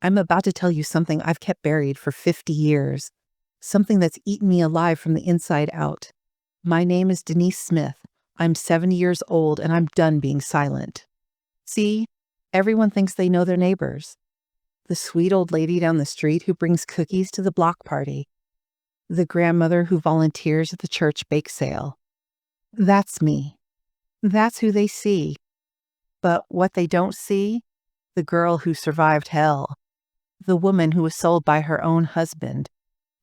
I'm about to tell you something I've kept buried for 50 years, something that's eaten me alive from the inside out. My name is Denise Smith. I'm 70 years old and I'm done being silent. See, everyone thinks they know their neighbors. The sweet old lady down the street who brings cookies to the block party. The grandmother who volunteers at the church bake sale. That's me. That's who they see. But what they don't see? The girl who survived hell. The woman who was sold by her own husband.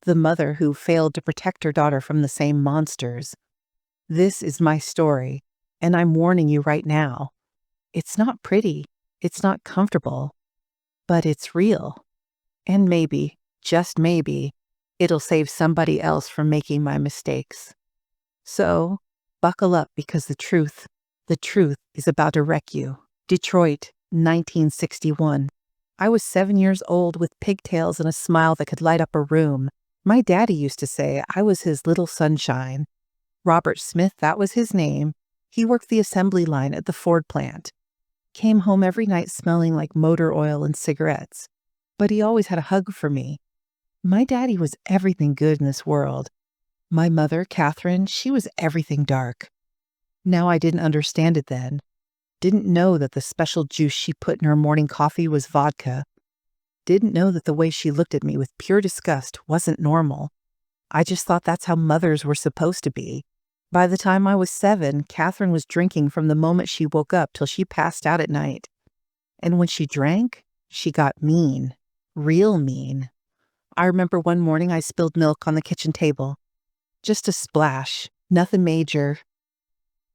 The mother who failed to protect her daughter from the same monsters. This is my story, and I'm warning you right now. It's not pretty. It's not comfortable. But it's real. And maybe, just maybe, it'll save somebody else from making my mistakes. So, buckle up because the truth is about to wreck you. Detroit, 1961. I was 7 years old with pigtails and a smile that could light up a room. My daddy used to say I was his little sunshine. Robert Smith, that was his name. He worked the assembly line at the Ford plant. Came home every night smelling like motor oil and cigarettes. But he always had a hug for me. My daddy was everything good in this world. My mother, Catherine, she was everything dark. Now I didn't understand it then. Didn't know that the special juice she put in her morning coffee was vodka. Didn't know that the way she looked at me with pure disgust wasn't normal. I just thought that's how mothers were supposed to be. By the time I was 7, Catherine was drinking from the moment she woke up till she passed out at night. And when she drank, she got mean. Real mean. I remember one morning I spilled milk on the kitchen table. Just a splash. Nothing major.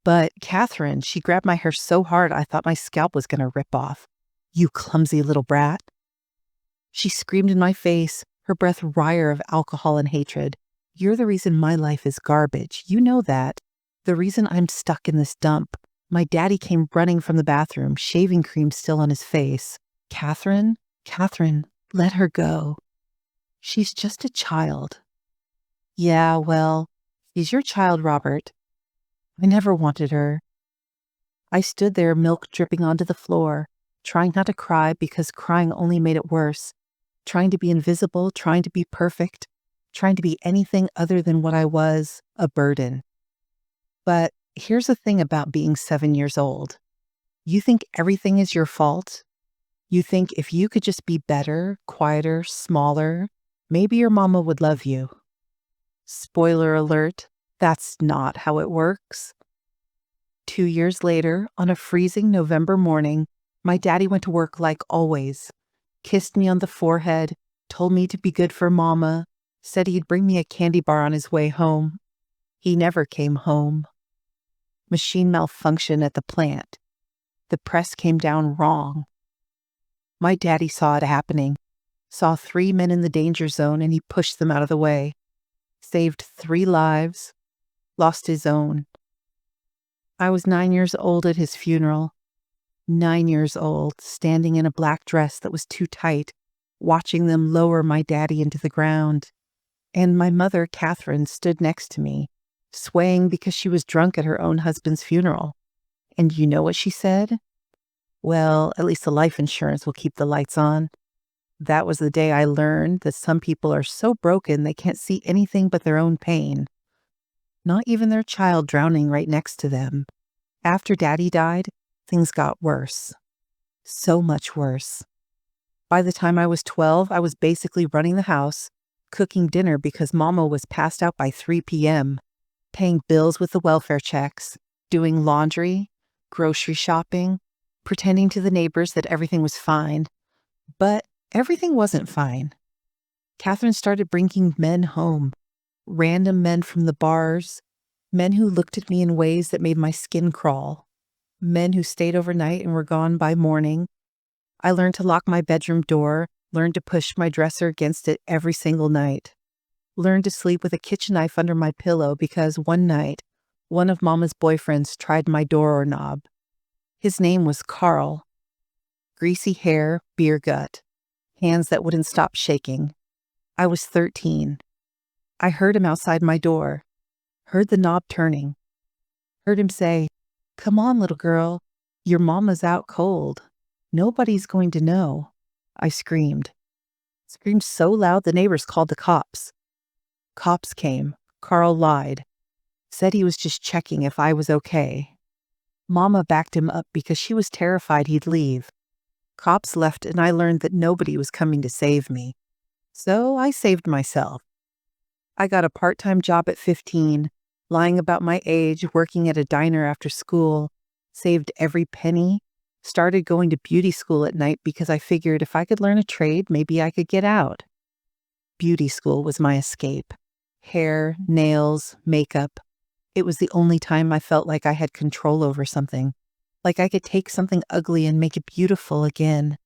But Catherine, she grabbed my hair so hard I thought my scalp was going to rip off. "You clumsy little brat." She screamed in my face, her breath wryer of alcohol and hatred. "You're the reason my life is garbage. You know that. The reason I'm stuck in this dump." My daddy came running from the bathroom, shaving cream still on his face. Catherine, let her go. She's just a child." "Yeah, well, she's your child, Robert. I never wanted her." I stood there, milk dripping onto the floor, trying not to cry because crying only made it worse, trying to be invisible, trying to be perfect, trying to be anything other than what I was, a burden. But here's the thing about being 7 years old. You think everything is your fault. You think if you could just be better, quieter, smaller, maybe your mama would love you. Spoiler alert, that's not how it works. 2 years later, on a freezing November morning, my daddy went to work like always, kissed me on the forehead, told me to be good for mama, said he'd bring me a candy bar on his way home. He never came home. Machine malfunction at the plant. The press came down wrong. My daddy saw it happening, saw 3 men in the danger zone, and he pushed them out of the way. Saved 3 lives, lost his own. I was 9 years old at his funeral. 9 years old, standing in a black dress that was too tight, watching them lower my daddy into the ground. And my mother, Catherine, stood next to me, swaying because she was drunk at her own husband's funeral. And you know what she said? "Well, at least the life insurance will keep the lights on." That was the day I learned that some people are so broken they can't see anything but their own pain. Not even their child drowning right next to them. After Daddy died, things got worse. So much worse. By the time I was 12, I was basically running the house, cooking dinner because Mama was passed out by 3 p.m., paying bills with the welfare checks, doing laundry, grocery shopping, pretending to the neighbors that everything was fine. But everything wasn't fine. Catherine started bringing men home. Random men from the bars, men who looked at me in ways that made my skin crawl, men who stayed overnight and were gone by morning. I learned to lock my bedroom door, learned to push my dresser against it every single night, learned to sleep with a kitchen knife under my pillow because one night, one of Mama's boyfriends tried my door knob. His name was Carl. Greasy hair, beer gut, hands that wouldn't stop shaking. I was 13. I heard him outside my door, heard the knob turning, heard him say, "Come on, little girl, your mama's out cold. Nobody's going to know." I screamed. Screamed so loud the neighbors called the cops. Cops came. Carl lied. Said he was just checking if I was okay. Mama backed him up because she was terrified he'd leave. Cops left and I learned that nobody was coming to save me. So I saved myself. I got a part-time job at 15, lying about my age, working at a diner after school, saved every penny, started going to beauty school at night because I figured if I could learn a trade, maybe I could get out. Beauty school was my escape. Hair, nails, makeup. It was the only time I felt like I had control over something, like I could take something ugly and make it beautiful again.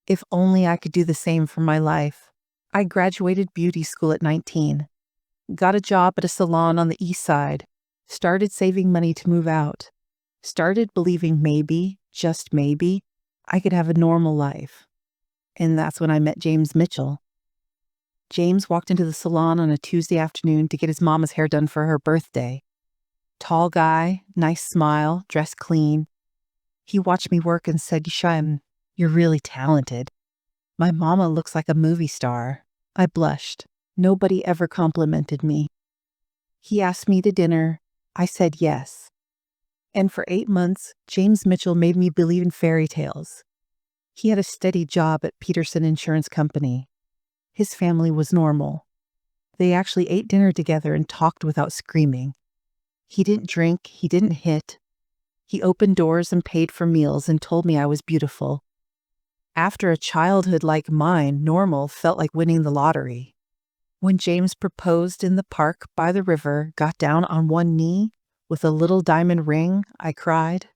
If only I could do the same for my life. I graduated beauty school at 19, got a job at a salon on the east side, started saving money to move out, started believing maybe, just maybe, I could have a normal life. And that's when I met James Mitchell. James walked into the salon on a Tuesday afternoon to get his mama's hair done for her birthday. Tall guy, nice smile, dressed clean. He watched me work and said, "Yisham, you're really talented." My mama looks like a movie star. I blushed. Nobody ever complimented me. He asked me to dinner. I said yes. And for 8 months, James Mitchell made me believe in fairy tales. He had a steady job at Peterson Insurance Company. His family was normal. They actually ate dinner together and talked without screaming. He didn't drink, he didn't hit. He opened doors and paid for meals and told me I was beautiful. After a childhood like mine, normal felt like winning the lottery. When James proposed in the park by the river, got down on one knee with a little diamond ring, I cried.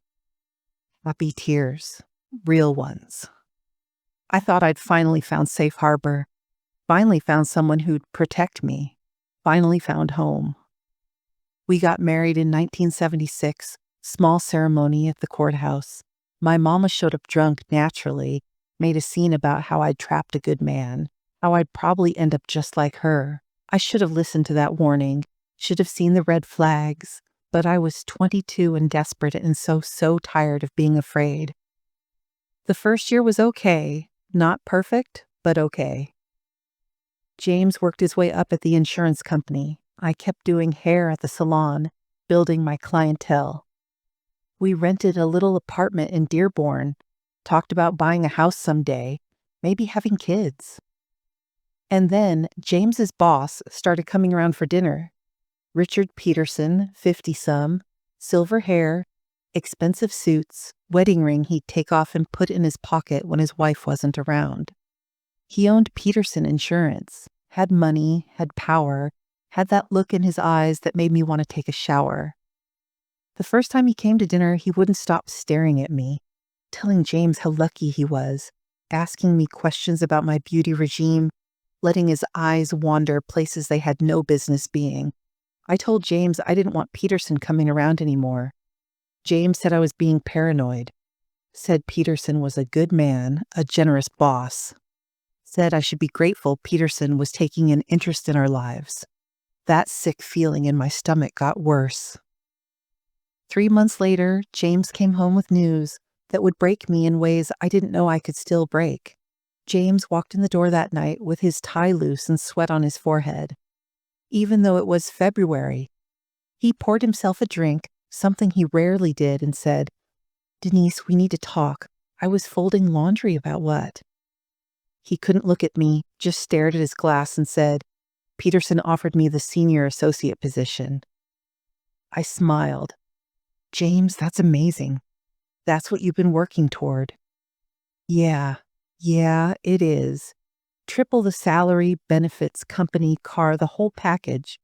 Happy tears, real ones. I thought I'd finally found safe harbor, finally found someone who'd protect me, finally found home. We got married in 1976, small ceremony at the courthouse. My mama showed up drunk naturally, made a scene about how I'd trapped a good man, how I'd probably end up just like her. I should have listened to that warning, should have seen the red flags, but I was 22 and desperate and so tired of being afraid. The first year was okay, not perfect, but okay. James worked his way up at the insurance company. I kept doing hair at the salon, building my clientele. We rented a little apartment in Dearborn, talked about buying a house someday, maybe having kids. And then James's boss started coming around for dinner. Richard Peterson, 50-some, silver hair, expensive suits, wedding ring he'd take off and put in his pocket when his wife wasn't around. He owned Peterson Insurance, had money, had power, had that look in his eyes that made me want to take a shower. The first time he came to dinner, he wouldn't stop staring at me, telling James how lucky he was, asking me questions about my beauty regime, letting his eyes wander places they had no business being. I told James I didn't want Peterson coming around anymore. James said I was being paranoid, said Peterson was a good man, a generous boss, said I should be grateful Peterson was taking an interest in our lives. That sick feeling in my stomach got worse. 3 months later, James came home with news that would break me in ways I didn't know I could still break. James walked in the door that night with his tie loose and sweat on his forehead. Even though it was February, he poured himself a drink, something he rarely did, and said, "Denise, we need to talk. I was folding laundry about what?" He couldn't look at me, just stared at his glass and said, "Peterson offered me the senior associate position." I smiled. "James, that's amazing. That's what you've been working toward." Yeah, it is. Triple the salary, benefits, company, car, the whole package.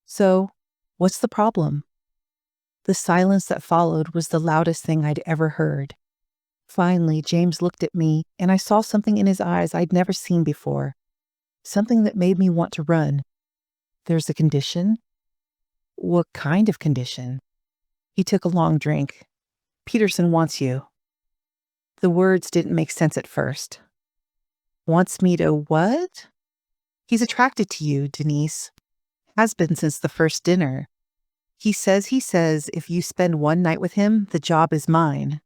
So, what's the problem? The silence that followed was the loudest thing I'd ever heard. Finally, James looked at me, and I saw something in his eyes I'd never seen before. Something that made me want to run. "There's a condition?" "What kind of condition?" He took a long drink. "Peterson wants you." The words didn't make sense at first. "Wants me to what?" "He's attracted to you, Denise. Has been since the first dinner. He says if you spend one night with him, the job is mine."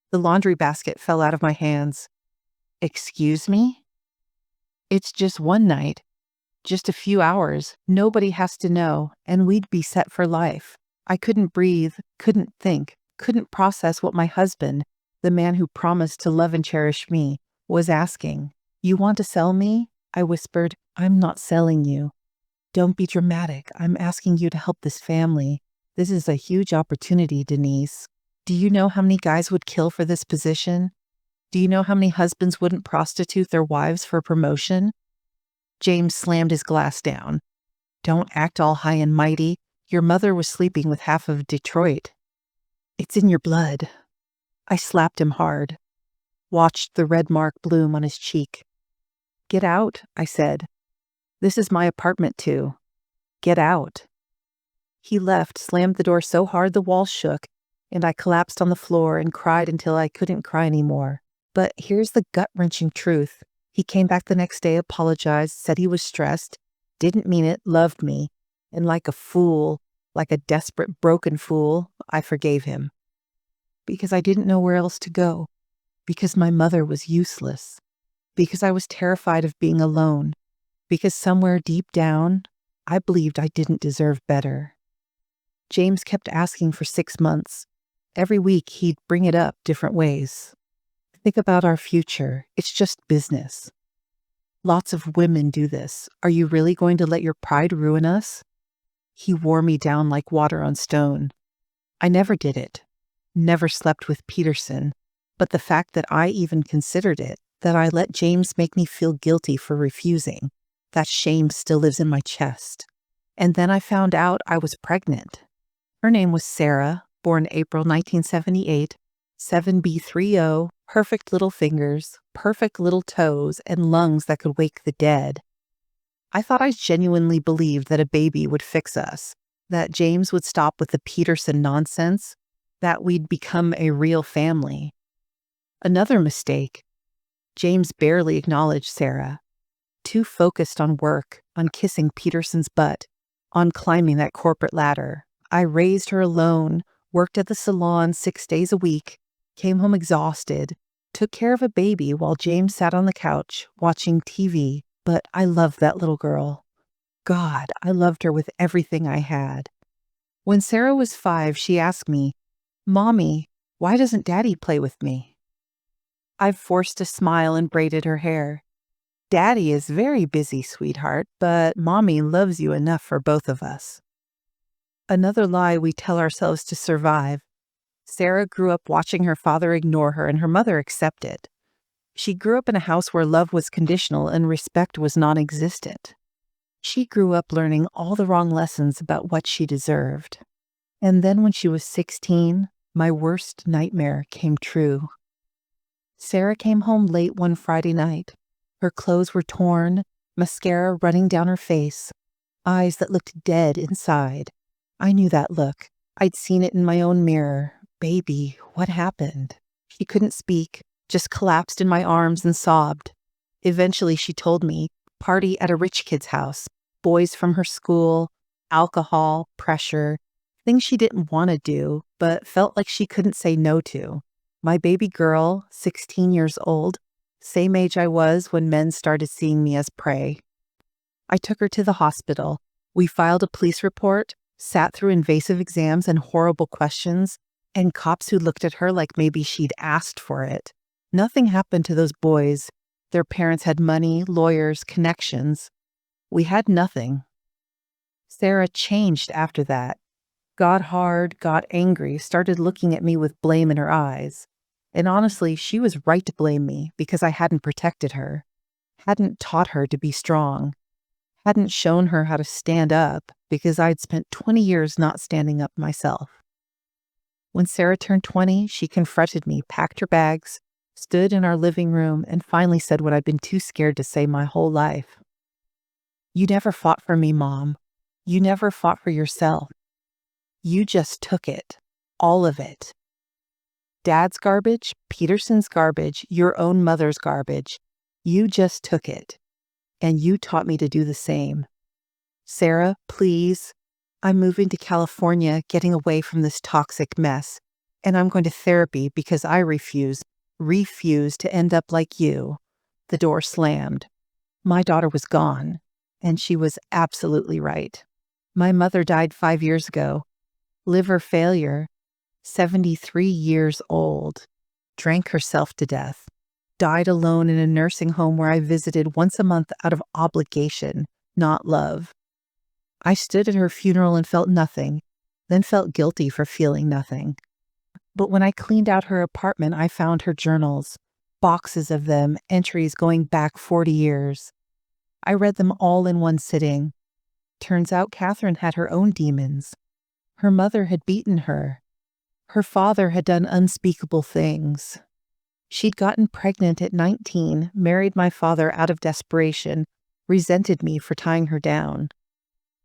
The laundry basket fell out of my hands. Excuse me? It's just one night, just a few hours. Nobody has to know, and we'd be set for life. I couldn't breathe, couldn't think, couldn't process what my husband, the man who promised to love and cherish me, was asking. You want to sell me? I whispered. I'm not selling you. Don't be dramatic. I'm asking you to help this family. This is a huge opportunity, Denise. Do you know how many guys would kill for this position? Do you know how many husbands wouldn't prostitute their wives for promotion? James slammed his glass down. Don't act all high and mighty. Your mother was sleeping with half of Detroit. It's in your blood. I slapped him hard, watched the red mark bloom on his cheek. Get out, I said. This is my apartment too. Get out. He left, slammed the door so hard the walls shook, and I collapsed on the floor and cried until I couldn't cry anymore. But here's the gut-wrenching truth. He came back the next day, apologized, said he was stressed, didn't mean it, loved me, and like a fool, like a desperate, broken fool, I forgave him. Because I didn't know where else to go. Because my mother was useless. Because I was terrified of being alone. Because somewhere deep down, I believed I didn't deserve better. James kept asking for 6 months. Every week he'd bring it up different ways. Think about our future. It's just business. Lots of women do this. Are you really going to let your pride ruin us? He wore me down like water on stone. I never did it. Never slept with Peterson. But the fact that I even considered it, that I let James make me feel guilty for refusing, that shame still lives in my chest. And then I found out I was pregnant. Her name was Sarah, born April 1978, 7B30, perfect little fingers, perfect little toes, and lungs that could wake the dead. I thought I genuinely believed that a baby would fix us, that James would stop with the Peterson nonsense, that we'd become a real family. Another mistake. James barely acknowledged Sarah. Too focused on work, on kissing Peterson's butt, on climbing that corporate ladder. I raised her alone, worked at the salon 6 days a week, came home exhausted, took care of a baby while James sat on the couch watching TV, but I loved that little girl. God, I loved her with everything I had. When Sarah was 5, she asked me, Mommy, why doesn't Daddy play with me? I forced a smile and braided her hair. Daddy is very busy, sweetheart, but Mommy loves you enough for both of us. Another lie we tell ourselves to survive. Sarah grew up watching her father ignore her and her mother accept it. She grew up in a house where love was conditional and respect was non-existent. She grew up learning all the wrong lessons about what she deserved. And then when she was 16, my worst nightmare came true. Sarah came home late one Friday night. Her clothes were torn, mascara running down her face, eyes that looked dead inside. I knew that look. I'd seen it in my own mirror. Baby, what happened? She couldn't speak, just collapsed in my arms and sobbed. Eventually, she told me, party at a rich kid's house, boys from her school, alcohol, pressure, things she didn't want to do, but felt like she couldn't say no to. My baby girl, 16 years old, same age I was when men started seeing me as prey. I took her to the hospital. We filed a police report, sat through invasive exams and horrible questions, and cops who looked at her like maybe she'd asked for it. Nothing happened to those boys. Their parents had money, lawyers, connections. We had nothing. Sarah changed after that. Got hard, got angry, started looking at me with blame in her eyes. And honestly, she was right to blame me because I hadn't protected her, hadn't taught her to be strong, hadn't shown her how to stand up because I'd spent 20 years not standing up myself. When Sarah turned 20, she confronted me, packed her bags, stood in our living room, and finally said what I'd been too scared to say my whole life. You never fought for me, Mom. You never fought for yourself. You just took it. All of it. Dad's garbage, Peterson's garbage, your own mother's garbage. You just took it. And you taught me to do the same. Sarah, please. I'm moving to California, getting away from this toxic mess. And I'm going to therapy because I refuse to end up like you. The door slammed. My daughter was gone, and she was absolutely right. My mother died 5 years ago. Liver failure, 73 years old. Drank herself to death. Died alone in a nursing home where I visited once a month out of obligation, not love. I stood at her funeral and felt nothing, then felt guilty for feeling nothing. But when I cleaned out her apartment, I found her journals, boxes of them, entries going back 40 years. I read them all in one sitting. Turns out Catherine had her own demons. Her mother had beaten her. Her father had done unspeakable things. She'd gotten pregnant at 19, married my father out of desperation, resented me for tying her down.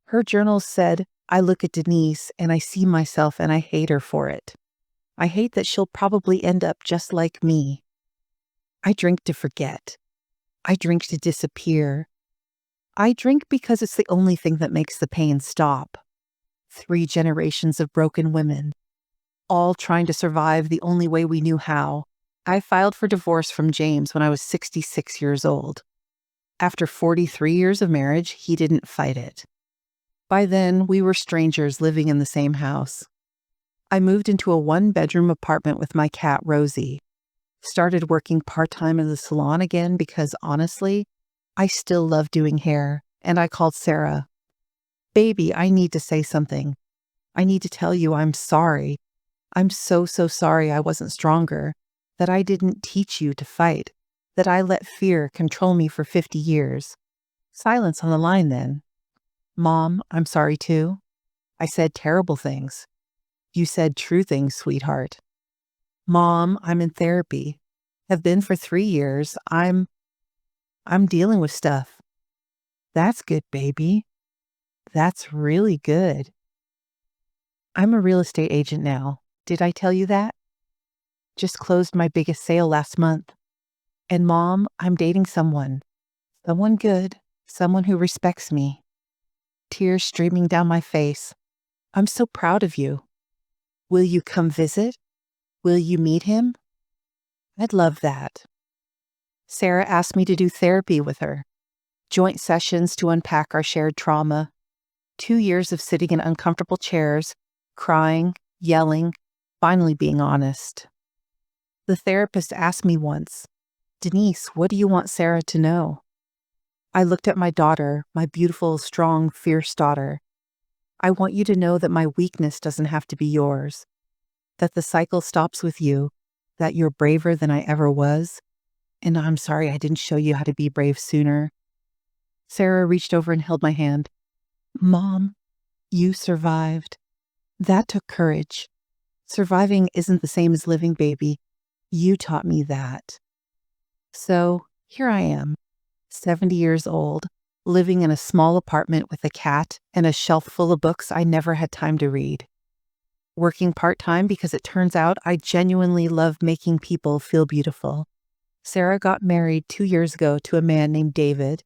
Her journals said, I look at Denise and I see myself and I hate her for it. I hate that she'll probably end up just like me. I drink to forget. I drink to disappear. I drink because it's the only thing that makes the pain stop. 3 generations of broken women, all trying to survive the only way we knew how. I filed for divorce from James when I was 66 years old. After 43 years of marriage, he didn't fight it. By then, we were strangers living in the same house. I moved into a 1-bedroom apartment with my cat, Rosie. Started working part-time in the salon again because, honestly, I still love doing hair, and I called Sarah. Baby, I need to say something. I need to tell you I'm sorry. I'm so sorry I wasn't stronger, that I didn't teach you to fight, that I let fear control me for 50 years. Silence on the line then. Mom, I'm sorry too. I said terrible things. You said true things, sweetheart. Mom, I'm in therapy. Have been for 3 years. I'm dealing with stuff. That's good, baby. That's really good. I'm a real estate agent now. Did I tell you that? Just closed my biggest sale last month. And Mom, I'm dating someone. Someone good. Someone who respects me. Tears streaming down my face. I'm so proud of you. Will you come visit? Will you meet him? I'd love that. Sarah asked me to do therapy with her. Joint sessions to unpack our shared trauma. 2 years of sitting in uncomfortable chairs, crying, yelling, finally being honest. The therapist asked me once, Denise, what do you want Sarah to know? I looked at my daughter, my beautiful, strong, fierce daughter. I want you to know that my weakness doesn't have to be yours, that the cycle stops with you, that you're braver than I ever was, and I'm sorry I didn't show you how to be brave sooner. Sarah reached over and held my hand. Mom, you survived. That took courage. Surviving isn't the same as living, baby. You taught me that. So here I am, 70 years old, living in a small apartment with a cat and a shelf full of books I never had time to read. Working part-time because it turns out I genuinely love making people feel beautiful. Sarah got married 2 years ago to a man named David.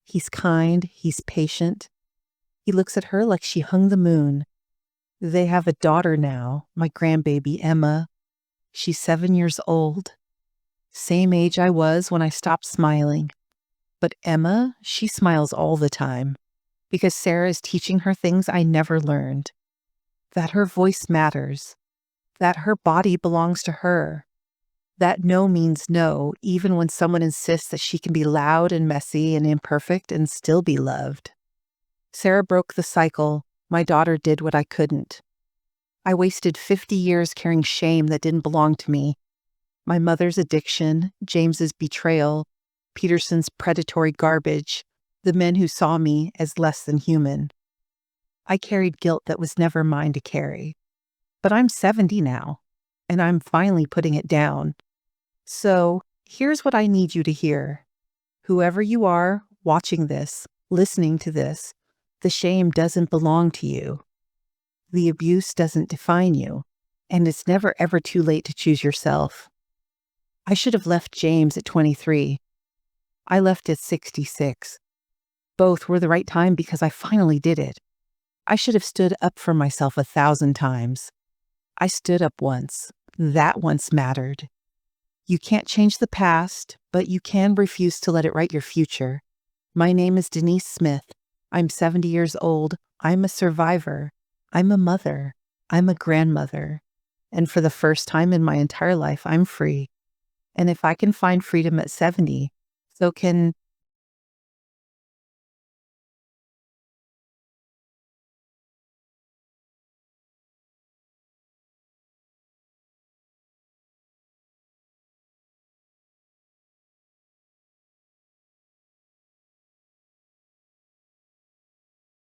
He's kind, he's patient. He looks at her like she hung the moon. They have a daughter now, my grandbaby Emma. She's 7 years old. Same age I was when I stopped smiling. But Emma, she smiles all the time because Sarah is teaching her things I never learned. That her voice matters. That her body belongs to her. That no means no, even when someone insists that she can be loud and messy and imperfect and still be loved. Sarah broke the cycle. My daughter did what I couldn't. I wasted 50 years carrying shame that didn't belong to me. My mother's addiction, James's betrayal, Peterson's predatory garbage, the men who saw me as less than human. I carried guilt that was never mine to carry. But I'm 70 now, and I'm finally putting it down. So here's what I need you to hear. Whoever you are watching this, listening to this, the shame doesn't belong to you. The abuse doesn't define you, and it's never ever too late to choose yourself. I should have left James at 23. I left at 66. Both were the right time because I finally did it. I should have stood up for myself 1,000 times. I stood up once. That once mattered. You can't change the past, but you can refuse to let it write your future. My name is Denise Smith. I'm 70 years old. I'm a survivor. I'm a mother. I'm a grandmother. And for the first time in my entire life, I'm free. And if I can find freedom at 70, so can